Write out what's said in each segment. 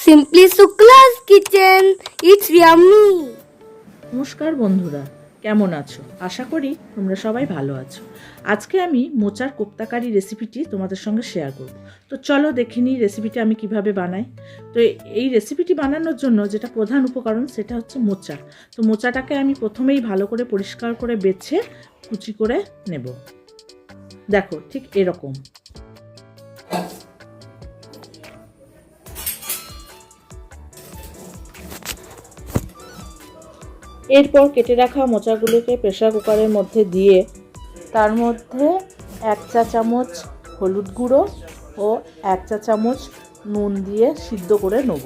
Simply SUKLA'S kitchen. It's yummy. নমস্কার বন্ধুরা, কেমন আছো? আশা করি তোমরা সবাই ভালো আছো। আজকে আমি মোচার কোপ্তা কারি রেসিপিটি তোমাদের সঙ্গে শেয়ার করব। তো চলো দেখে নিই রেসিপিটা আমি কিভাবে বানাই। তো এই রেসিপিটি বানানোর জন্য যেটা প্রধান উপকরণ সেটা হচ্ছে মোচা। তো মোচাটাকে আমি প্রথমেই ভালো করে পরিষ্কার করে বেছে কুচি করে নেব। দেখো ঠিক এরকম। এরপর কেটে রাখা মোচাগুলোকে প্রেসার কুকারের মধ্যে দিয়ে তার মধ্যে 1 চা চামচ হলুদ গুঁড়ো ও 1 চা চামচ নুন দিয়ে সিদ্ধ করে নেব।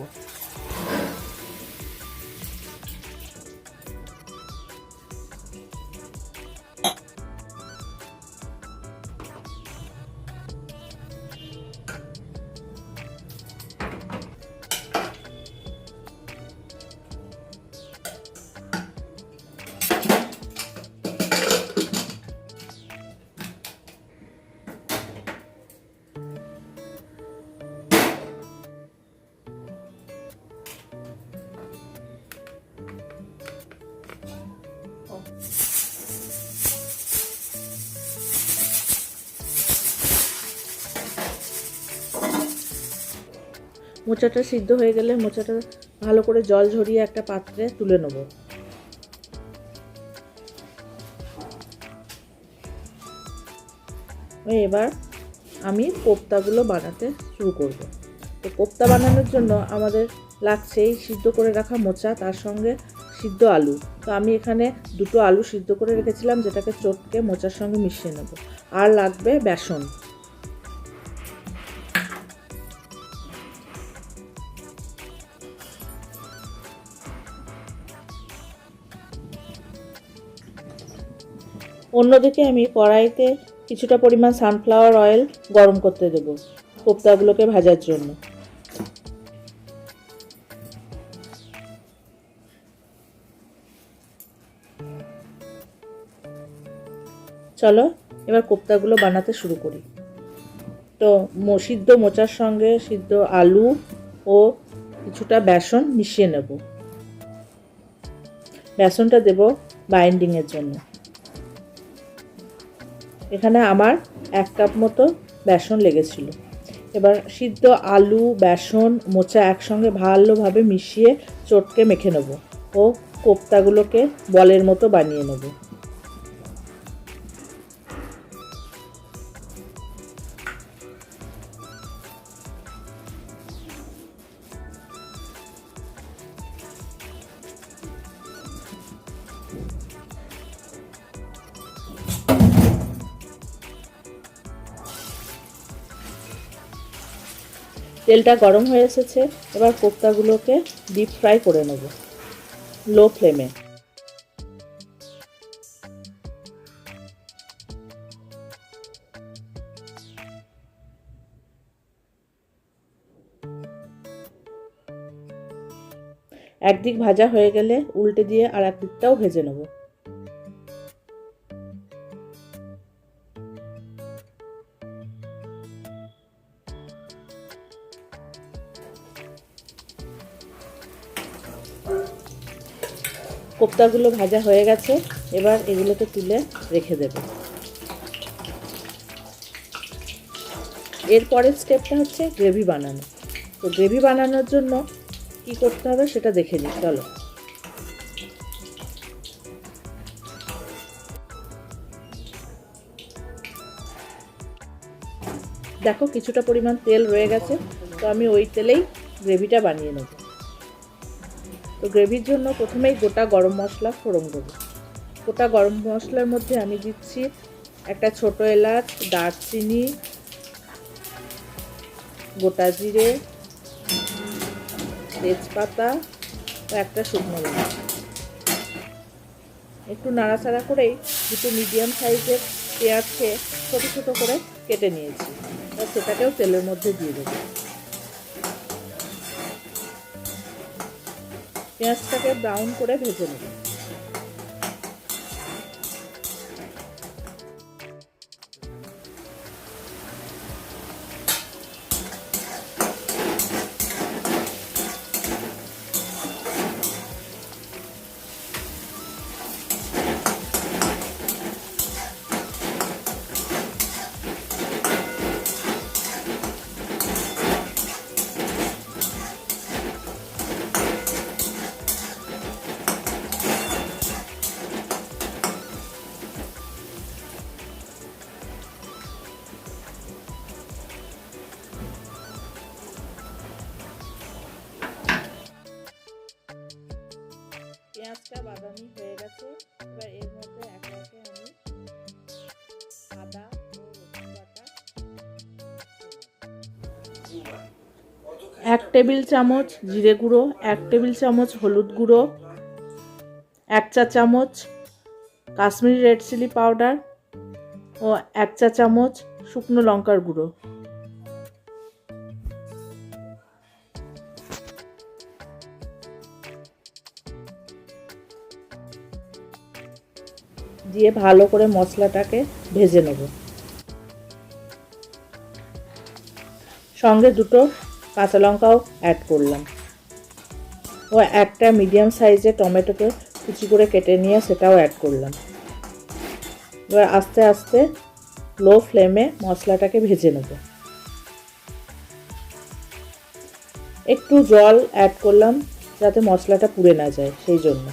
মোচাটা সিদ্ধ হয়ে গেলে মোচাটা ভালো করে জল ঝরিয়ে একটা পাত্রে তুলে নেব। এবার আমি কোপ্তাগুলো বানাতে শুরু করব। তো কোপ্তা বানানোর জন্য আমাদের লাগছে এই সিদ্ধ করে রাখা মোচা, তার সঙ্গে সিদ্ধ আলু। তো আমি এখানে 2টো আলু সিদ্ধ করে রেখেছিলাম, যেটাকে চটকে মোচার সঙ্গে মিশিয়ে নেব। আর লাগবে বেসন। অন্যদিকে আমি কড়াইতে কিছুটা পরিমাণ সানফ্লাওয়ার অয়েল গরম করতে দেব কোপ্তাগুলোকে ভাজার জন্য। চলো এবার কোপ্তাগুলো বানাতে শুরু করি। তো সিদ্ধ মোচার সঙ্গে সিদ্ধ আলু ও কিছুটা বেসন মিশিয়ে নেব। বেসনটা দেব বাইন্ডিংয়ের জন্য। এখানে আমার 1 কাপ মতো বেসন লেগেছিল। এবার সিদ্ধ আলু, বেসন, মোচা একসঙ্গে ভালোভাবে মিশিয়ে চটকে মেখে নেব ও কোপ্তাগুলোকে বলের মতো বানিয়ে নেব। তেলটা গরম হয়ে এসেছে, এবার কোপ্তাগুলোকে ডিপ ফ্রাই করে নেব লো ফ্লেমে। একদিক ভাজা হয়ে গেলে উল্টে দিয়ে আর একদিকটাও ভেজে নেব। কোপ্তাগুলো ভাজা হয়ে গেছে, এবার এগুলোকে তুলে রেখে দেব। এরপরের স্টেপটা হচ্ছে গ্রেভি বানানো। তো গ্রেভি বানানোর জন্য কি করতে হবে সেটা দেখে নিই। চলো দেখো কিছুটা পরিমাণ তেল রয়ে গেছে, তো আমি ওই তেলেই গ্রেভিটা বানিয়ে নেব। তো গ্রেভির জন্য প্রথমেই গোটা গরম মশলা ফোড়ন দেবো। গোটা গরম মশলার মধ্যে আমি দিচ্ছি একটা ছোট এলাচ, দারচিনি, গোটা জিরে, তেজপাতা ও একটা শুকনো লঙ্কা। একটু নাড়াচাড়া করেই 2টো মিডিয়াম সাইজের পেঁয়াজকে ছোটো ছোটো করে কেটে নিয়েছি, সেটাকেও তেলের মধ্যে দিয়ে দেবো। পেঁয়াজটাকে ব্রাউন করে ভেজে নেব। অনেকটা বাদামি হয়ে গেছে। এবার এর মধ্যে একে একে আমি আদা ও রসুন বাটা 1 টেবিল চামচ জিরে গুঁড়ো, 1 টেবিল চামচ হলুদ গুঁড়ো, 1 চা চামচ কাশ্মীরি রেড চিলি পাউডার ও 1 চা চামচ শুকনো লঙ্কার গুঁড়ো দিয়ে ভালো করে মশলাটাকে ভেজে নেব। সঙ্গে 2টো কাঁচা লঙ্কাও অ্যাড করলাম ও একটা মিডিয়াম সাইজের টমেটোকে কুচি করে কেটে নিয়ে সেটাও অ্যাড করলাম। এবার আস্তে আস্তে লো ফ্লেমে মশলাটাকে ভেজে নেব। একটু জল অ্যাড করলাম যাতে মশলাটা পুড়ে না যায়, সেই জন্য।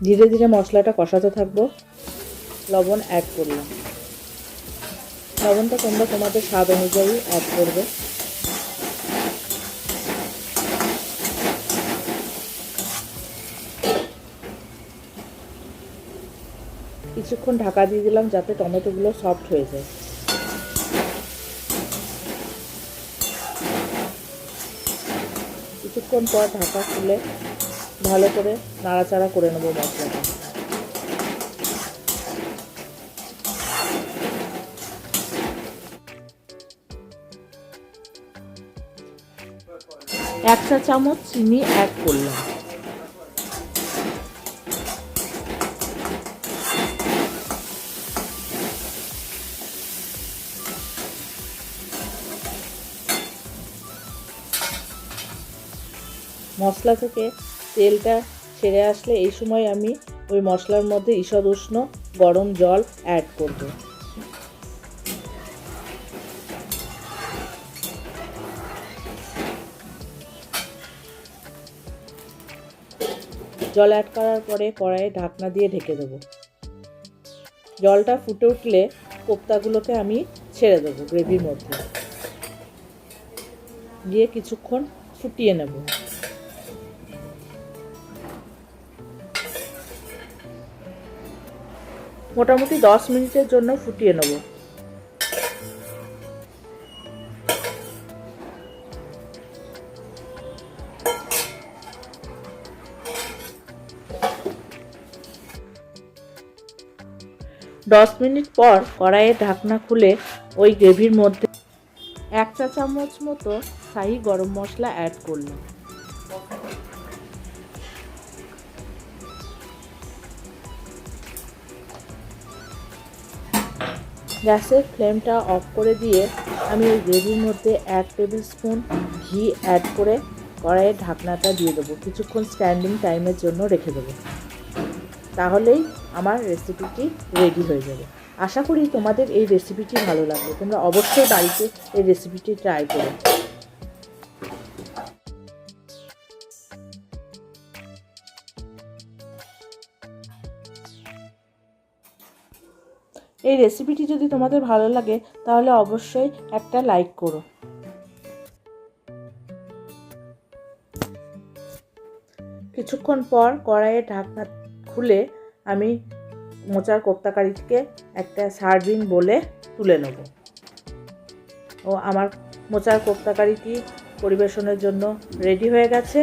ধীরে ধীরে মশলাটা কষাতে থাকবো। লবণ অ্যাড করলাম। লবণটা তোমরা তোমাদের স্বাদ অনুযায়ী অ্যাড করবে। কিছুক্ষণ ঢাকা দিয়ে দিলাম যাতে টমেটোগুলো সফট হয়ে যায়। কিছুক্ষণ পর ঢাকা খুলে ভালো করে নাড়াচাড়া করে নেব মশলাটা। এক চা চামচ চিনি অ্যাড করলাম। মশলা থেকে তেলটা ছেড়ে আসলে এই সময় আমি ওই মশলার মধ্যে ঈষৎ উষ্ণ গরম জল অ্যাড করব। জল অ্যাড করার পরে কড়াইয়ে ঢাকনা দিয়ে ঢেকে দেব। জলটা ফুটে উঠলে কোপ্তাগুলোকে আমি ছেড়ে দেবো গ্রেভির মধ্যে, দিয়ে কিছুক্ষণ ফুটিয়ে নেব। মোটামুটি 10 মিনিটের জন্য ফুটিয়ে নেব। দশ মিনিট পর কড়াইয়ের ঢাকনা খুলে ওই গ্রেভির মধ্যে 1 চা চামচ মতো শাহি গরম মশলা অ্যাড করলাম। গ্যাসের ফ্লেমটা অফ করে দিয়ে আমি ওই গ্রেভির মধ্যে 1 টেবিল স্পুন ঘি অ্যাড করে কড়াইয়ের ঢাকনাটা দিয়ে দেবো। কিছুক্ষণ স্ট্যান্ডিং টাইমের জন্য রেখে দেবো। তাহলেই আমার রেসিপিটি রেডি হয়ে যাবে। আশা করি তোমাদের এই রেসিপিটি ভালো লাগবে। তোমরা অবশ্যই বাড়িতে এই রেসিপিটি ট্রাই করো। এই রেসিপিটি যদি তোমাদের ভালো লাগে তাহলে অবশ্যই একটা লাইক করো। কিছুক্ষণ পর কড়াইয়ের ঢাকনা খুলে আমি মোচার কোপ্তা কারিকে একটা সার্ভিং বলে তুলে নেব। ও আমার মোচার কোপ্তা কারিটি পরিবেশনের জন্য রেডি হয়ে গেছে।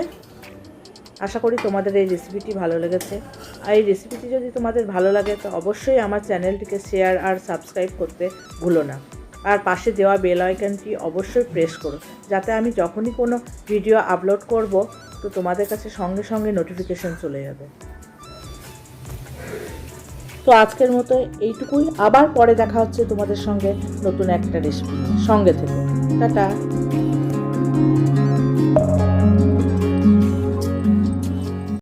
আশা করি তোমাদের এই রেসিপিটি ভালো লেগেছে। আর এই রেসিপিটি যদি তোমাদের ভালো লাগে তো অবশ্যই আমার চ্যানেলটিকে শেয়ার আর সাবস্ক্রাইব করতে ভুলো না। আর পাশে দেওয়া বেল আইকনটি অবশ্যই প্রেস করো, যাতে আমি যখনই কোনো ভিডিও আপলোড করব তো তোমাদের কাছে সঙ্গে সঙ্গে নোটিফিকেশন চলে যাবে। তো আজকের মতো এইটুকুই। আবার পরে দেখা হচ্ছে তোমাদের সঙ্গে নতুন একটা রেসিপি। সঙ্গে থেকো। টাটা।